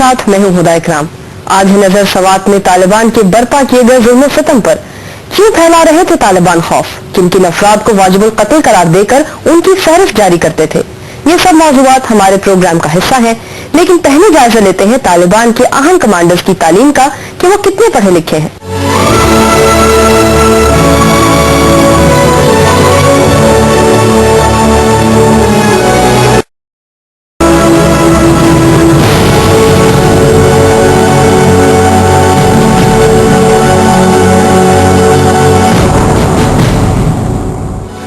साथ मैं हूं हुदा इकराम। आज है नजर सवात में तालिबान के बर्पा किए गए जुल्म सितम पर। क्यों फैला रहे थे तालिबान खौफ? किन किन अफराद को वाजिबुल कत्ल करार देकर उनकी फहरिस्त जारी करते थे? ये सब मौजूदात हमारे प्रोग्राम का हिस्सा है, लेकिन पहले जायजा लेते हैं तालिबान के अहम कमांडर्स की तालीम का कि वो कितने पढ़े लिखे हैं।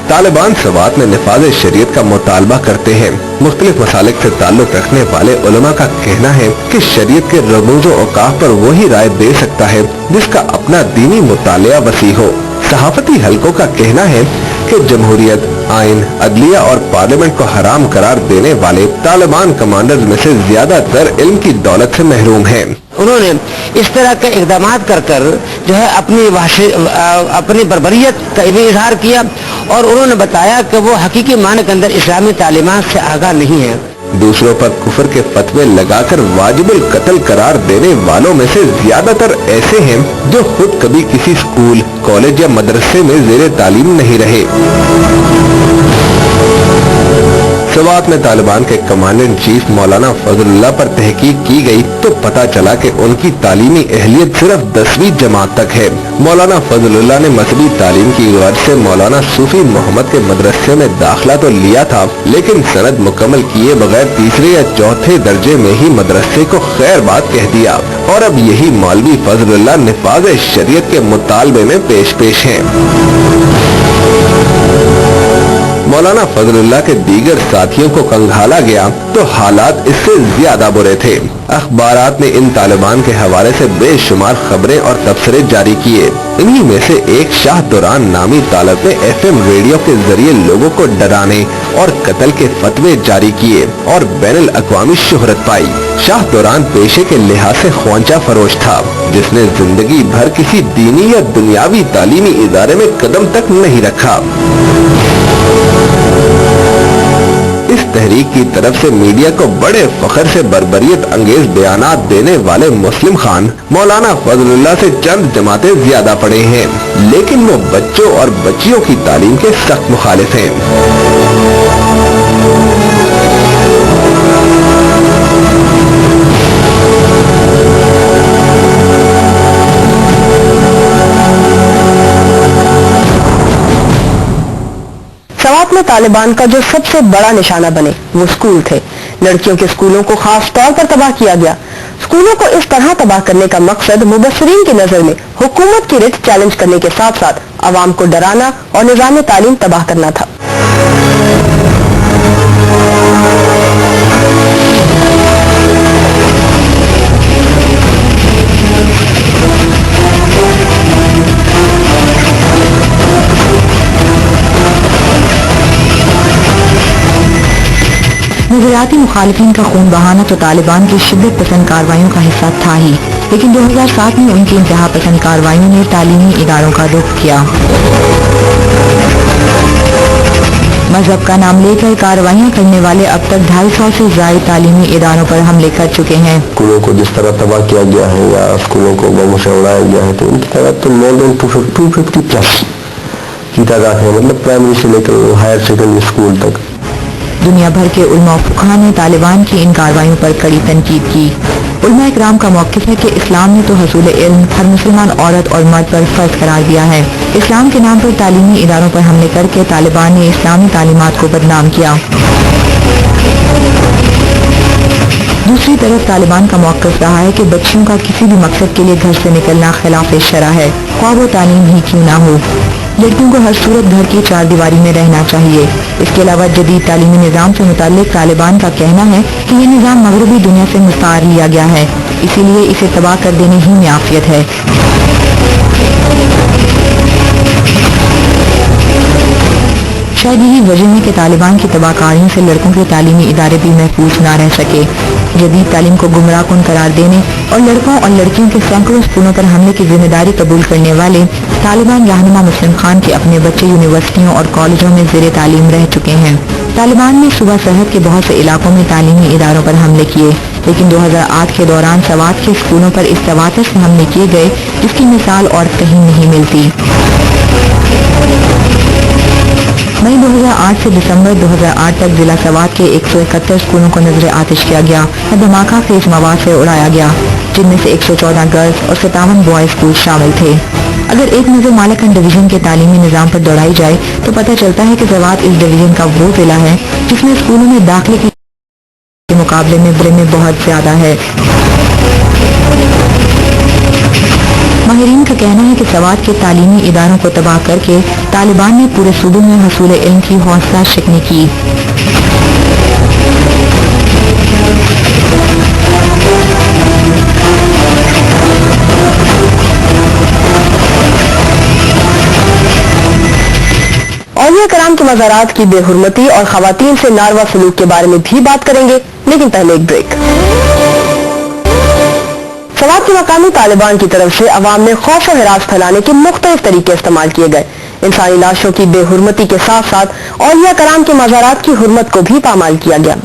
तालिबान सवात में निफाज शरीयत का मुतालबा करते हैं। मुख्तलिफ मसालिक से ताल्लुक रखने वाले उलमा का कहना है कि शरीयत के रमूज़ और औकाफ पर वही राय दे सकता है जिसका अपना दीनी मुतालिया वसी हो। सहाफती हलकों का कहना है कि जमहूरियत, आइन, अदलिया और पार्लियामेंट को हराम करार देने वाले तालिबान कमांडर्स में से ज्यादातर इल्म की दौलत से महरूम हैं। उन्होंने इस तरह के इक़दामात कर जो है अपनी बर्बरियत का भी इजहार किया और उन्होंने बताया कि वो हकीकी माने के अंदर इस्लामी तालीमात से आगाह नहीं है। दूसरों पर कुफर के फतवे लगाकर वाजिबुल कत्ल करार देने वालों में से ज्यादातर ऐसे हैं जो खुद कभी किसी स्कूल, कॉलेज या मदरसे में ज़ेरे तालीम नहीं रहे। सवात में तालिबान के कमांडर इन चीफ मौलाना फजलुल्लाह पर तहकीक की गई तो पता चला कि उनकी तालीमी अहलियत सिर्फ 10वीं जमात तक है। मौलाना फजलुल्लाह ने मजहबी तालीम की गर्ज से मौलाना सूफी मोहम्मद के मदरसे में दाखिला तो लिया था, लेकिन सनद मुकम्मल किए बगैर तीसरे या चौथे दर्जे में ही मदरसे को खैर बात कह दिया और अब यही मौलवी फजलुल्लाह निफाज शरीयत के मुतालबे में पेश हैं। मौलाना फजलुल्लाह के दीगर साथियों को कंघाला गया तो हालात इससे ज्यादा बुरे थे। अखबारात ने इन तालिबान के हवाले से बेशुमार खबरें और तबसरे जारी किए। इन्हीं में से एक शाह दुरान नामी तालिब ने FM रेडियो के जरिए लोगों को डराने और कत्ल के फतवे जारी किए और बैनुल अक़वामी शोहरत पाई। शाह दुरान पेशे के लिहाज से ख्वांचा फरोश था, जिसने जिंदगी भर किसी दीनी या दुनियावी तालीमी इदारे में कदम तक नहीं रखा। इस तहरीक की तरफ से मीडिया को बड़े फख्र से बर्बरियत अंगेज बयानात देने वाले मुस्लिम खान मौलाना फजलुल्लाह से चंद जमातें ज्यादा पढ़े हैं, लेकिन वो बच्चों और बच्चियों की तालीम के सख्त मुखालिफ हैं। सवात में तालिबान का जो सबसे बड़ा निशाना बने वो स्कूल थे। लड़कियों के स्कूलों को खास तौर पर तबाह किया गया। स्कूलों को इस तरह तबाह करने का मकसद मुबस्सिरीन की नजर में हुकूमत की रिट चैलेंज करने के साथ साथ अवाम को डराना और निज़ाम तालीम तबाह करना था। नजरियाती मुखालिफिन का खून बहाना तो तालिबान की शिद्दत पसंद कार्रवाइयों का हिस्सा था ही, लेकिन 2007 में उनकी इंतहा पसंद कार्रवाइयों ने तालीमी इदारों का रुख किया। मजहब का नाम लेकर कार्रवाइयाँ करने वाले अब तक 250 से ज्यादा तालीमी इदारों पर हमले कर चुके हैं। स्कूलों को जिस तरह तबाह किया गया है या स्कूलों को बमों से उड़ाया गया है, तो उनकी तादाद तो मोर देन 250 प्लस की तादाद है, मतलब प्राइमरी से लेकर हायर सेकेंडरी स्कूल तक। दुनिया भर के उलमा और फुक़हा ने तालिबान की इन कार्रवाइयों पर कड़ी तनकीद की। उलमा इकराम का मौक़िफ़ है कि इस्लाम ने तो हसूल इल्म हर मुसलमान औरत और मर्द पर फ़र्ज करार दिया है। इस्लाम के नाम पर तालीमी इदारों पर हमले करके तालिबान ने इस्लामी तालीमात को बदनाम किया। दूसरी तरफ तालिबान का मौक़िफ़ रहा है कि बच्चियों का किसी भी मकसद के लिए घर से निकलना खिलाफ शरअ है, ख्वाह वो तालीम ही क्यों ना हो। लड़कियों को हर सूरत घर की चार दीवारी में रहना चाहिए। इसके अलावा जदीद तालीमी निज़ाम से मुताल्लिक़ तालिबान का कहना है कि यह निज़ाम मग़रबी दुनिया से मुस्तार लिया गया है, इसीलिए इसे तबाह कर देने ही में आफियत है। शायद यही वजह है कि तालिबान की तबाहकारियों से लड़कों के तालीमी इदारे भी महफूज ना रह सके। जदीद तालीम को गुमराहकुन करार देने और लड़कों और लड़कियों के सैकड़ों स्कूलों पर हमले की जिम्मेदारी कबूल करने वाले तालिबान रहनुमा मुस्लिम खान के अपने बच्चे यूनिवर्सिटियों और कॉलेजों में ज़ेरे तालीम रह चुके हैं। तालिबान ने सुबह सरहद के बहुत से इलाकों में तालीमी इदारों पर हमले किए, लेकिन 2008 के दौरान सवात के स्कूलों पर इस तवातर से हमले किए गए जिसकी मिसाल और कहीं नहीं मिलती। मई 2008 से दिसंबर 2008 तक जिला सवात के 171 स्कूलों को नजर आतिश किया गया और धमाका खेज मवाद से उड़ाया गया, जिनमें से 114 गर्ल्स और 57 बॉयज स्कूल शामिल थे। अगर एक नजर मालाकंड डिवीजन के तालीमी निजाम पर दौड़ाई जाए तो पता चलता है कि सवात इस डिवीजन का वो जिला है जिसमें स्कूलों में दाखिले के मुकाबले में बहुत ज्यादा है। माहिरीन का कहना है कि सवात के तालीमी इदारों को तबाह करके तालिबान ने पूरे सूबे में हसूल इल्म की हौसला शिकनी की। औलिया कराम के मज़ारात की बेहुरमती और खवातीन से नारवा सलूक के बारे में भी बात करेंगे, लेकिन पहले एक ब्रेक। सवात के मकामी तालिबान की तरफ से अवाम में खौफ और हिरास फैलाने के मुख्तलिफ तरीके इस्तेमाल किए गए। इंसानी लाशों की बेहुरमती के साथ साथ औलिया कराम के मज़ारात की हुर्मत को भी पामाल किया गया।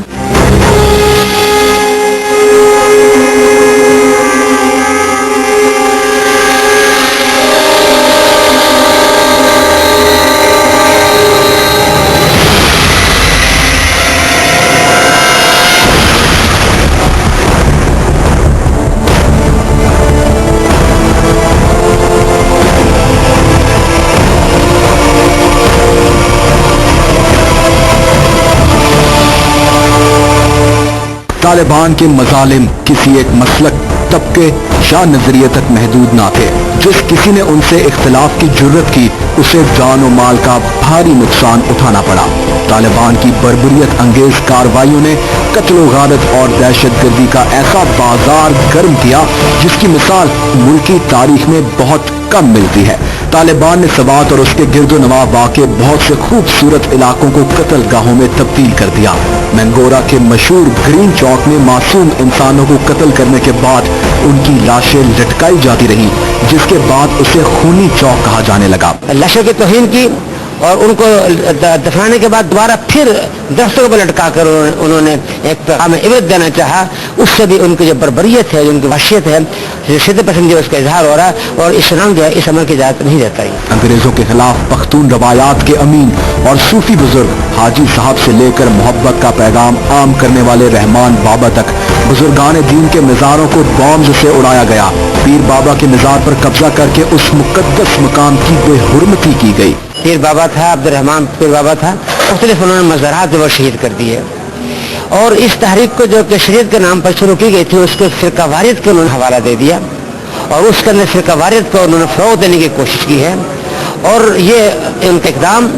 तालिबान के मजालिम किसी एक मसलक, तबके या नजरिए तक महदूद ना थे। जिस किसी ने उनसे इख्तिलाफ की जुर्रत की उसे जान और माल का भारी नुकसान उठाना पड़ा। तालिबान की बर्बरियत अंगेज कार्रवाइयों ने कत्ल गारत और दहशत गर्दी का ऐसा बाजार गर्म किया जिसकी मिसाल मुल्की तारीख में बहुत कम मिलती है। तालिबान ने सवात और उसके गिरदो नवाह वाक़े बहुत से खूबसूरत इलाकों को कत्ल गाहों में तब्दील कर दिया। मैंगोरा के मशहूर ग्रीन चौक में मासूम इंसानों को कत्ल करने के बाद उनकी लाशें लटकाई जाती रही, जिसके बाद उसे खूनी चौक कहा जाने लगा। लाशों की तौहीन की और उनको दफनाने के बाद दोबारा फिर दस्तों पर लटका कर उन्होंने एक पैगाम इबरत देना चाहा। उससे भी उनकी जो बर्बरियत है, उनकी वहशियत है, शिद्दत पसंदी उसका इजहार हो रहा है और इस्लाम जो है इस अमल की इजाजत नहीं देता है। अंग्रेजों के खिलाफ पख्तून रवायात के अमीन और सूफी बुजुर्ग हाजी साहब से लेकर मोहब्बत का पैगाम आम करने वाले रहमान बाबा तक बुजुर्गान दीन के मज़ारों को बॉम्ब से उड़ाया गया। पीर बाबा के मज़ार पर कब्जा करके उस मुकद्दस मकाम की बेहुरमती की गई। पीर बाबा था, अब्दुर्रहमान पीर बाबा था, मुख्तलिफ उन्होंने मज़ारात वो शहीद कर दिए। और इस तहरीक को जो कि शरीयत के नाम पर शुरू की गई थी उसको फ़िरका वारियत को उन्होंने हवाला दे दिया और उसके अंदर फ़िरका वारियत को उन्होंने फ़रोग़ देने की कोशिश की है और ये उनका इक़दाम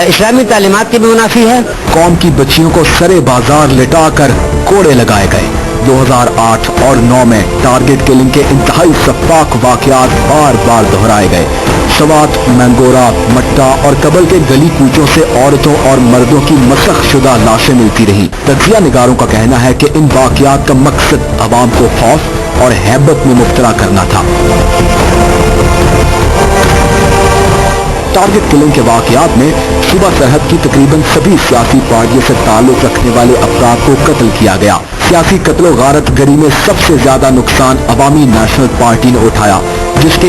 इस्लामी तालीमात की भी मुनाफी है। कौम की बच्चियों को सरे बाजार लिटा कर कोड़े लगाए गए। 2008 और 9 में टारगेट किलिंग के इंतहाई सफाक वाक़यात बार बार दोहराए गए। सवात, मैंगोरा, मट्टा और कबल के गली कूचों से औरतों और मर्दों की मसख शुदा लाशें मिलती रहीं। तजिया निगारों का कहना है कि इन वाक़यात का मकसद अवाम को खौफ और हैबत में मुब्तला करना था। टारगेट किलिंग के वाक़यात में सूबा सरहद की तकरीबन सभी सियासी पार्टियों से ताल्लुक रखने वाले अफराद को कत्ल किया गया। सियासी कत्ल गारत गरी में सबसे ज्यादा नुकसान अवामी नेशनल पार्टी ने उठाया, जिसके